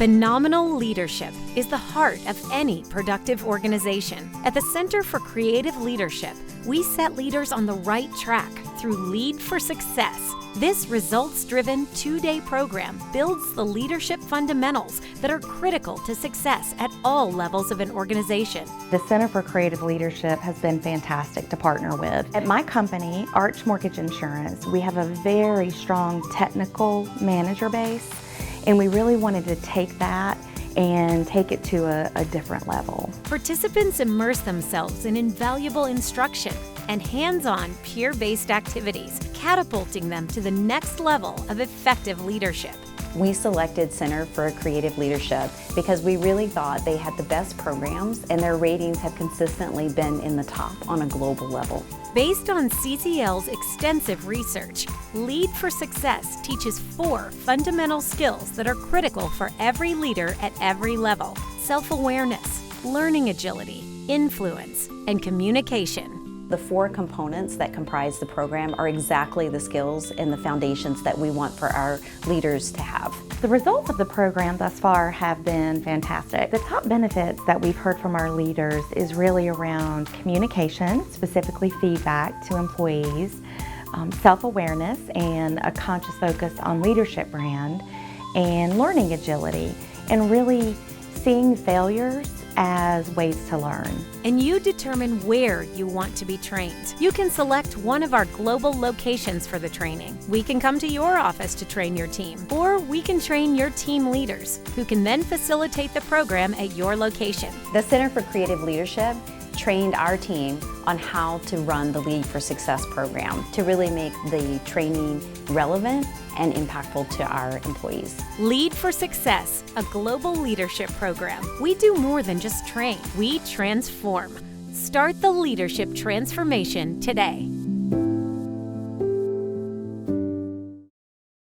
Phenomenal leadership is the heart of any productive organization. At the Center for Creative Leadership, we set leaders on the right track through Lead for Success. This results-driven 2-day program builds the leadership fundamentals that are critical to success at all levels of an organization. The Center for Creative Leadership has been fantastic to partner with. At my company, Arch Mortgage Insurance, we have a very strong technical manager base, and we really wanted to take that and take it to a different level. Participants immerse themselves in invaluable instruction and hands-on peer-based activities, catapulting them to the next level of effective leadership. We selected Center for Creative Leadership because we really thought they had the best programs and their ratings have consistently been in the top on a global level. Based on CCL's extensive research, Lead for Success teaches 4 fundamental skills that are critical for every leader at every level: self-awareness, learning agility, influence, and communication. The 4 components that comprise the program are exactly the skills and the foundations that we want for our leaders to have. The results of the program thus far have been fantastic. The top benefits that we've heard from our leaders is really around communication, specifically feedback to employees, self-awareness and a conscious focus on leadership brand, and learning agility, and really seeing failures as ways to learn. And you determine where you want to be trained. You can select one of our global locations for the training. We can come to your office to train your team, or we can train your team leaders, who can then facilitate the program at your location. The Center for Creative Leadership trained our team on how to run the Lead for Success program to really make the training relevant and impactful to our employees. Lead for Success, a global leadership program. We do more than just train, we transform. Start the leadership transformation today.